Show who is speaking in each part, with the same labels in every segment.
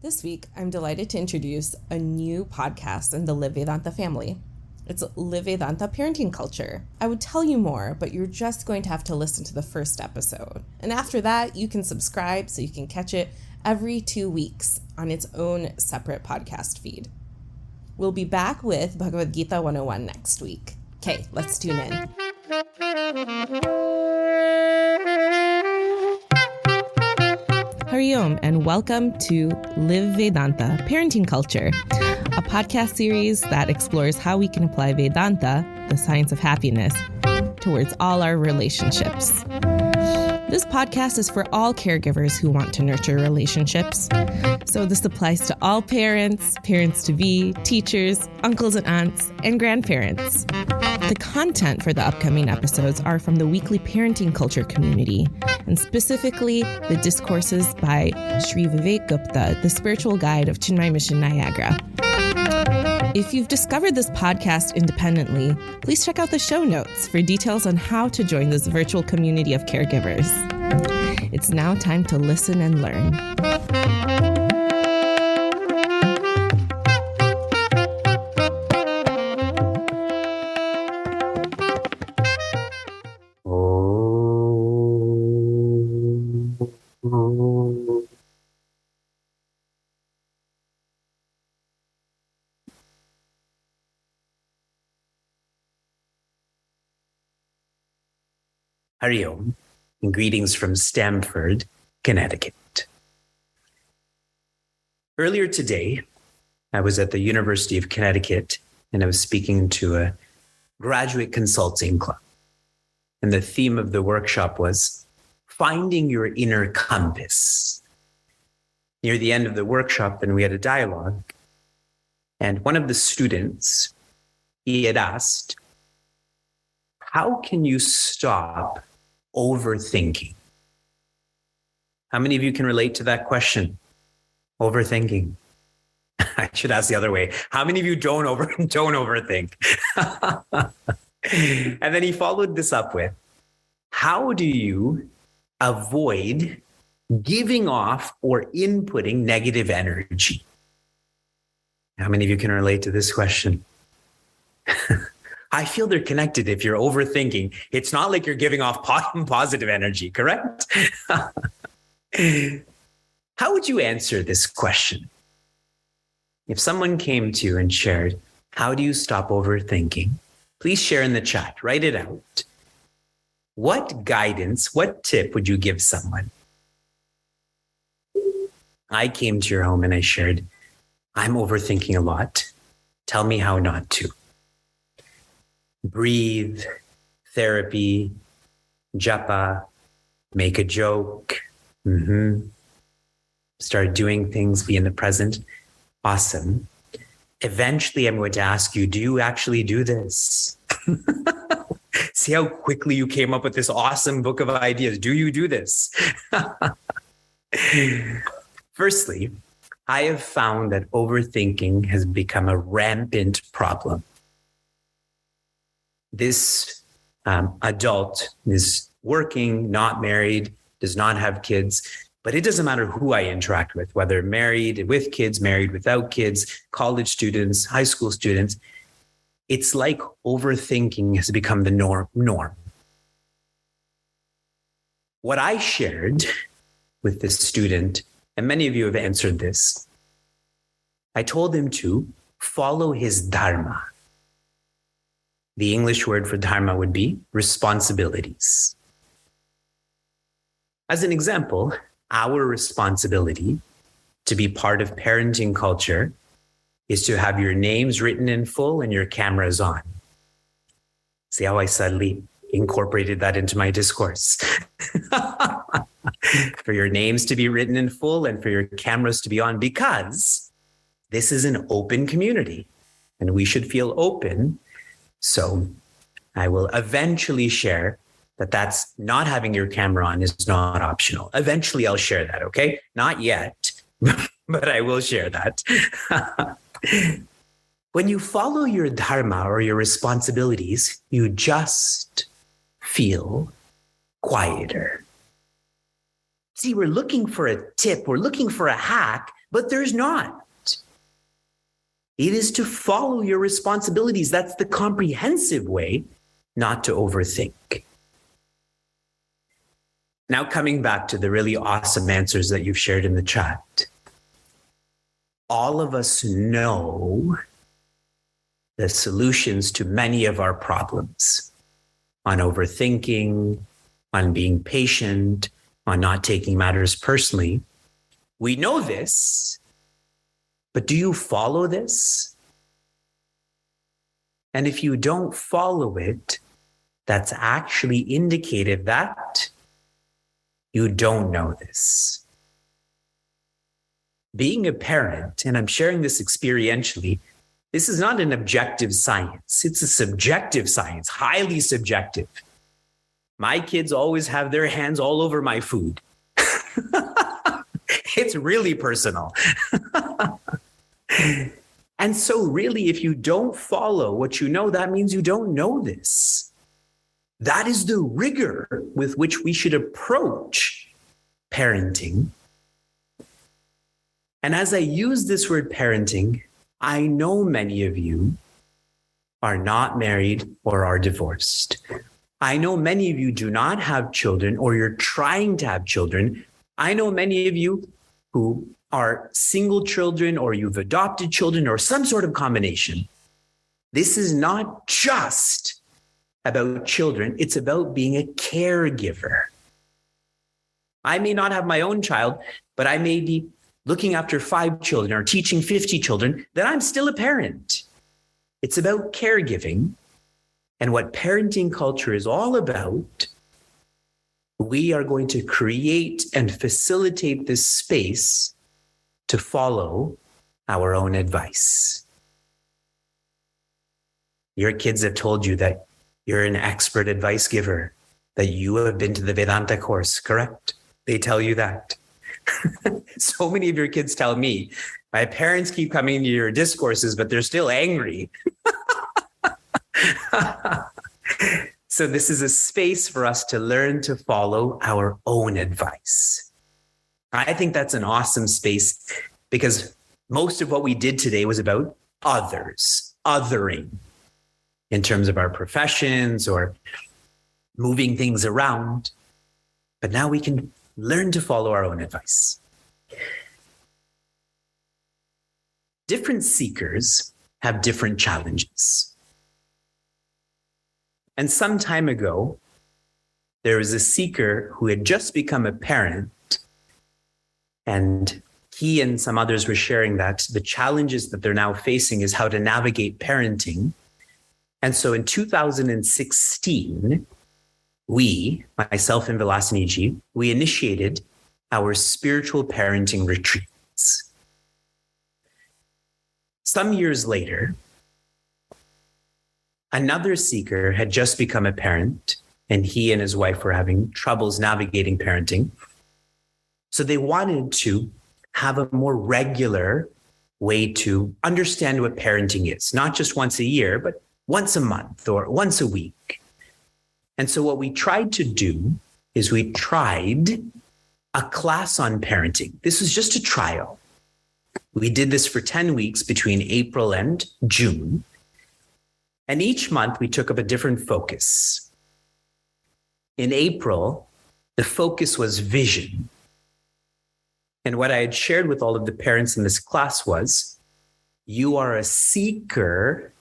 Speaker 1: This week, I'm delighted to introduce a new podcast in the Live Vedanta family. It's Live Vedanta Parenting Culture. I would tell you more, but you're just going to have to listen to the first episode. And after that, you can subscribe so you can catch it every 2 weeks on its own separate podcast feed. We'll be back with Bhagavad Gita 101 next week. Okay, let's tune in. Hari Om, and welcome to Live Vedanta Parenting Culture, a podcast series that explores how we can apply Vedanta, the science of happiness, towards all our relationships. This podcast is for all caregivers who want to nurture relationships. So this applies to all parents, parents-to-be, teachers, uncles and aunts, and grandparents. The content for the upcoming episodes are from the weekly parenting culture community, and specifically the discourses by Sri Vivek Gupta, the spiritual guide of Chinmay Mission Niagara. If you've discovered this podcast independently, please check out the show notes for details on how to join this virtual community of caregivers. It's now time to listen and learn.
Speaker 2: Hari Om, and greetings from Stamford, Connecticut. Earlier today, I was at the University of Connecticut and I was speaking to a graduate consulting club. And the theme of the workshop was finding your inner compass. Near the end of the workshop, then we had a dialogue. And one of the students, he had asked, how can you stop overthinking? How many of you can relate to that question? Overthinking. I should ask the other way. How many of you don't overthink? And then he followed this up with, how do you avoid giving off or inputting negative energy? How many of you can relate to this question? I feel they're connected. If you're overthinking, it's not like you're giving off positive energy, correct? How would you answer this question? If someone came to you and shared, how do you stop overthinking? Please share in the chat, write it out. What guidance, what tip would you give someone? I came to your home and I shared, I'm overthinking a lot. Tell me how not to. Breathe, therapy, japa, make a joke, start doing things, be in the present. Awesome. Eventually, I'm going to ask you, do you actually do this? See how quickly you came up with this awesome book of ideas. Do you do this? Firstly, I have found that overthinking has become a rampant problem. This adult is working, not married, does not have kids, but it doesn't matter who I interact with, whether married with kids, married without kids, college students, high school students. It's like overthinking has become the norm. What I shared with this student, and many of you have answered this, I told him to follow his dharma. The English word for dharma would be responsibilities. As an example, our responsibility to be part of parenting culture is to have your names written in full and your cameras on. See how I subtly incorporated that into my discourse? For your names to be written in full and for your cameras to be on, because this is an open community and we should feel open. So I will eventually share that that's not having your camera on is not optional. Eventually I'll share that, okay? Not yet, but I will share that. When you follow your dharma or your responsibilities, you just feel quieter. See, we're looking for a tip, we're looking for a hack, But there's not. It is to follow your responsibilities. That's the comprehensive way, not to overthink. Now, coming back to the really awesome answers that you've shared in the chat. All of us know the solutions to many of our problems on overthinking, on being patient, on not taking matters personally. We know this, but do you follow this? And if you don't follow it, that's actually indicative that you don't know this. Being a parent, and I'm sharing this experientially, this is not an objective science. It's a subjective science, highly subjective. My kids always have their hands all over my food. It's really personal. And so really, if you don't follow what you know, that means you don't know this. That is the rigor with which we should approach parenting. And as I use this word parenting, I know many of you are not married or are divorced. I know many of you do not have children or you're trying to have children. I know many of you who are single children or you've adopted children or some sort of combination. This is not just about children. It's about being a caregiver. I may not have my own child, but I may be looking after 5 children or teaching 50 children, then I'm still a parent. It's about caregiving. And what parenting culture is all about, we are going to create and facilitate this space to follow our own advice. Your kids have told you that you're an expert advice giver, that you have been to the Vedanta course, correct? They tell you that. So many of your kids tell me, my parents keep coming to your discourses, but they're still angry. So this is a space for us to learn to follow our own advice. I think that's an awesome space because most of what we did today was about others, othering in terms of our professions or moving things around. But now we can learn to follow our own advice. Different seekers have different challenges. And some time ago, there was a seeker who had just become a parent, and he and some others were sharing that the challenges that they're now facing is how to navigate parenting. And so in 2016, we, myself and Vilasaniji, we initiated our spiritual parenting retreats. Some years later, another seeker had just become a parent, and he and his wife were having troubles navigating parenting. So they wanted to have a more regular way to understand what parenting is, not just once a year, but once a month or once a week. And so what we tried to do is we tried a class on parenting. This was just a trial. We did this for 10 weeks between April and June. And each month we took up a different focus. In April, the focus was vision. And what I had shared with all of the parents in this class was, you are a seeker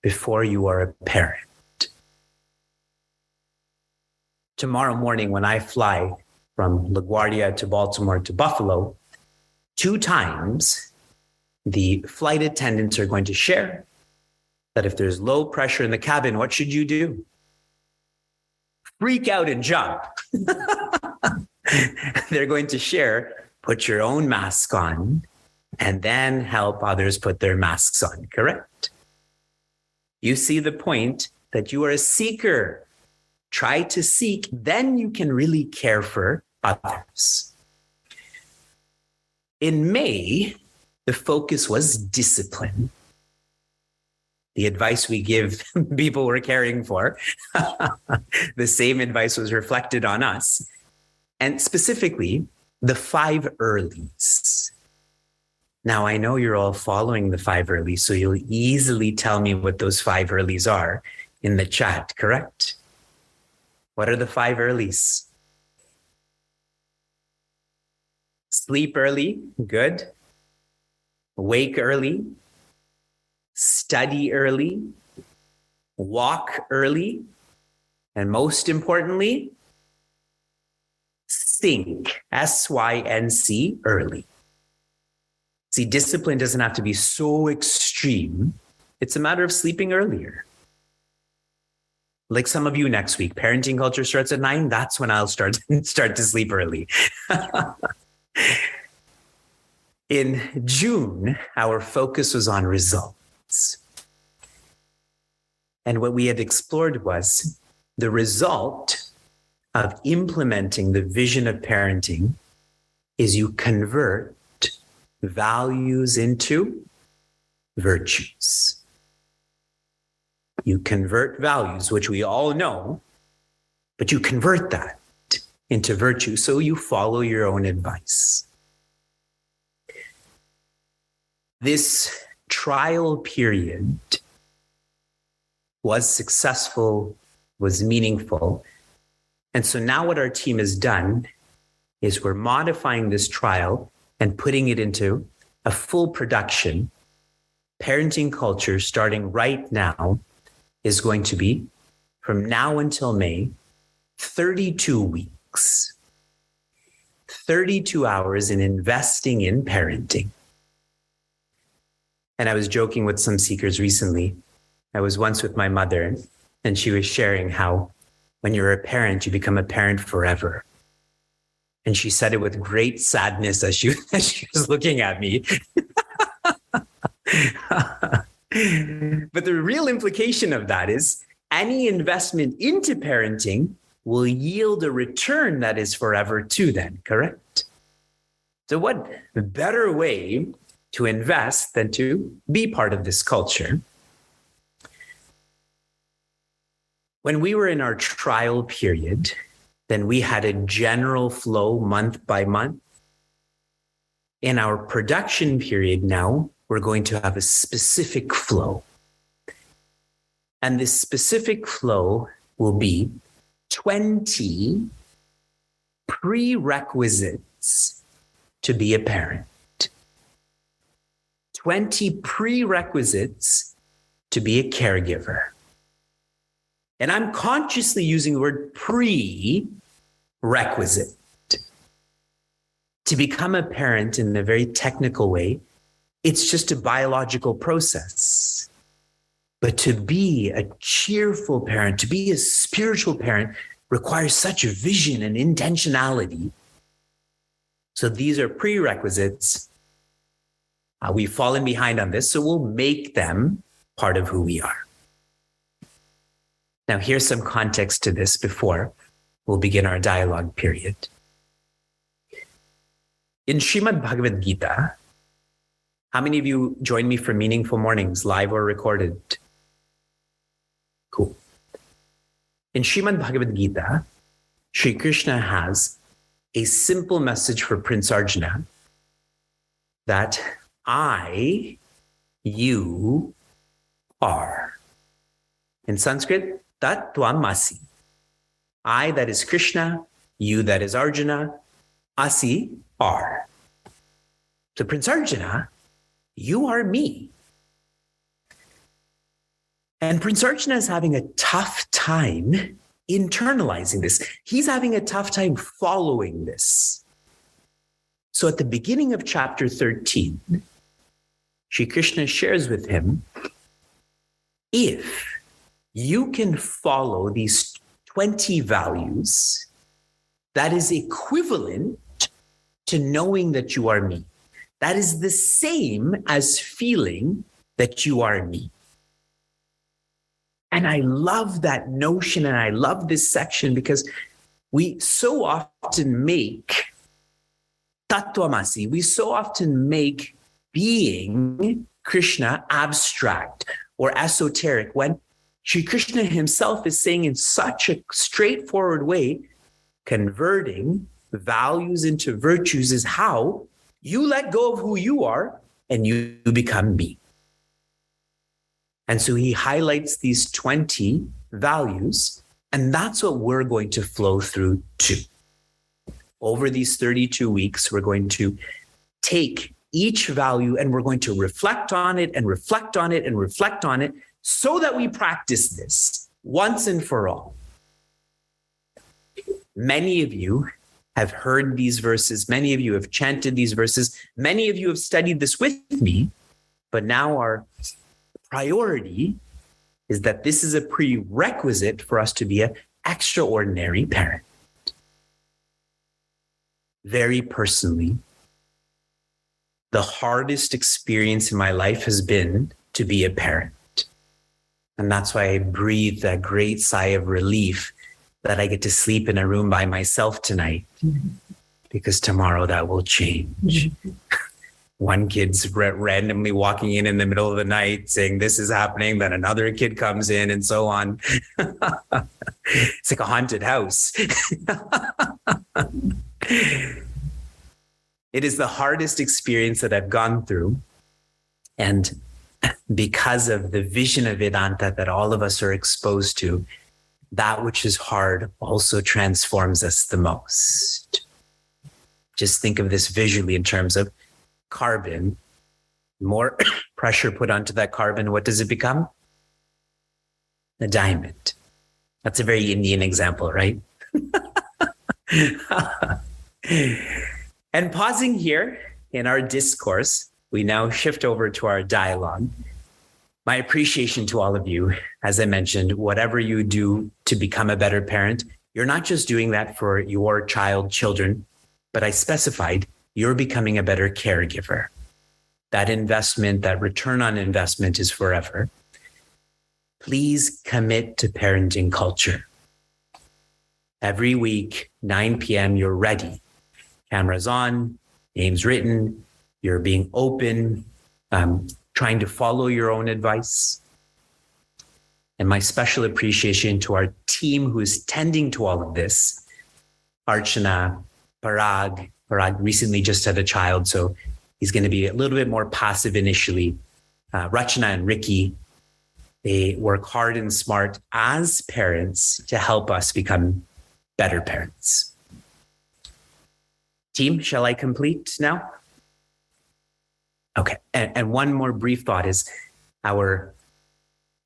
Speaker 2: before you are a parent. Tomorrow morning, when I fly from LaGuardia to Baltimore to Buffalo, 2 times the flight attendants are going to share that if there's low pressure in the cabin, what should you do? Freak out and jump. They're going to share, put your own mask on, and then help others put their masks on, correct? You see the point that you are a seeker. Try to seek, then you can really care for others. In May, the focus was discipline. The advice we give people we're caring for, the same advice was reflected on us. And specifically, the 5 earlies. Now, I know you're all following the 5 earlies, so you'll easily tell me what those 5 earlies are in the chat, correct? What are the 5 earlies? Sleep early, good. Wake early. Study early. Walk early. And most importantly, sync, S-Y-N-C, early. See, discipline doesn't have to be so extreme. It's a matter of sleeping earlier. Like some of you next week, parenting culture starts at 9. That's when I'll start to sleep early. In June, our focus was on results. And what we had explored was the result of implementing the vision of parenting is you convert values into virtues. You convert values, which we all know, but you convert that into virtue. So you follow your own advice. This trial period was successful, was meaningful. And so now what our team has done is we're modifying this trial and putting it into a full production. Parenting culture, starting right now, is going to be, from now until May, 32 weeks, 32 hours in investing in parenting. And I was joking with some seekers recently. I was once with my mother, and she was sharing how when you're a parent, you become a parent forever. And she said it with great sadness as she was looking at me. But the real implication of that is any investment into parenting will yield a return that is forever too then, correct? So what better way to invest than to be part of this culture? When we were in our trial period, then we had a general flow month by month. In our production period now, we're going to have a specific flow. And this specific flow will be 20 prerequisites to be a parent. 20 prerequisites to be a caregiver. And I'm consciously using the word prerequisite. To become a parent in a very technical way, it's just a biological process. But to be a cheerful parent, to be a spiritual parent, requires such a vision and intentionality. So these are prerequisites. We've fallen behind on this, so we'll make them part of who we are. Now, here's some context to this before we'll begin our dialogue period. In Srimad Bhagavad Gita, how many of you join me for Meaningful Mornings, live or recorded? Cool. In Srimad Bhagavad Gita, Sri Krishna has a simple message for Prince Arjuna that I, you, are. In Sanskrit, Tat Tvam Asi. I, that is Krishna, you, that is Arjuna, Asi, are. So Prince Arjuna, you are me. And Prince Arjuna is having a tough time internalizing this. He's having a tough time following this. So at the beginning of chapter 13, Sri Krishna shares with him, if you can follow these 20 values, that is equivalent to knowing that you are me. That is the same as feeling that you are me. And I love that notion, and I love this section because we so often make Tattvamasi, we so often make being Krishna abstract or esoteric when Sri Krishna himself is saying in such a straightforward way, converting values into virtues is how you let go of who you are and you become me. And so he highlights these 20 values, and that's what we're going to flow through to. Over these 32 weeks, we're going to take each value and we're going to reflect on it and reflect on it and reflect on it so that we practice this once and for all. Many of you have heard these verses. Many of you have chanted these verses. Many of you have studied this with me, but now our priority is that this is a prerequisite for us to be an extraordinary parent. Very personally, the hardest experience in my life has been to be a parent. And that's why I breathe that great sigh of relief that I get to sleep in a room by myself tonight, because tomorrow that will change. One kid's randomly walking in the middle of the night saying this is happening, then another kid comes in and so on. It's like a haunted house. It is the hardest experience that I've gone through. And because of the vision of Vedanta that all of us are exposed to, that which is hard also transforms us the most. Just think of this visually in terms of carbon. More pressure put onto that carbon, what does it become? A diamond. That's a very Indian example, right? And pausing here in our discourse, we now shift over to our dialogue. My appreciation to all of you, as I mentioned, whatever you do to become a better parent, you're not just doing that for your children, but I specified you're becoming a better caregiver. That investment, that return on investment is forever. Please commit to parenting culture. Every week, 9 p.m., you're ready. Camera's on, names written, you're being open, trying to follow your own advice. And my special appreciation to our team who is tending to all of this. Archana, Parag recently just had a child, so he's going to be a little bit more passive initially. Rachana and Ricky, they work hard and smart as parents to help us become better parents. Team, shall I complete now? Okay, and one more brief thought is our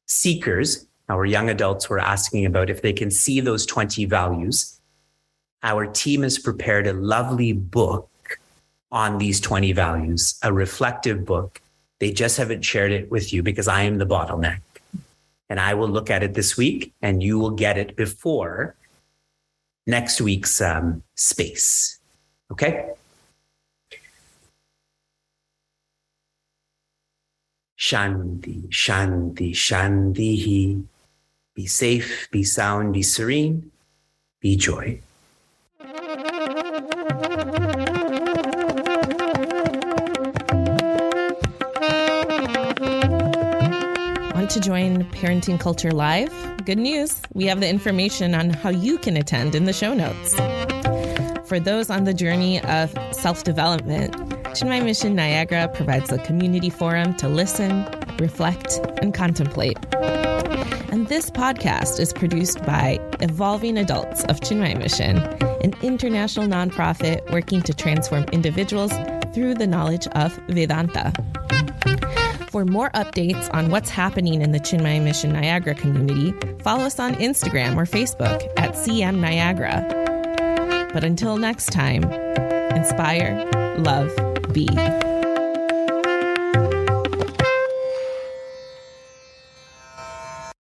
Speaker 2: seekers, our young adults were asking about if they can see those 20 values. Our team has prepared a lovely book on these 20 values, a reflective book. They just haven't shared it with you because I am the bottleneck. And I will look at it this week and you will get it before next week's space. Okay? Shanti, Shanti, Shanti. Be safe, be sound, be serene, be joy.
Speaker 1: Want to join Parenting Culture Live? Good news, we have the information on how you can attend in the show notes. For those on the journey of self-development, Chinmay Mission Niagara provides a community forum to listen, reflect, and contemplate. And this podcast is produced by Evolving Adults of Chinmay Mission, an international nonprofit working to transform individuals through the knowledge of Vedanta. For more updates on what's happening in the Chinmay Mission Niagara community, follow us on Instagram or Facebook at CM Niagara. But until next time, inspire, love, be.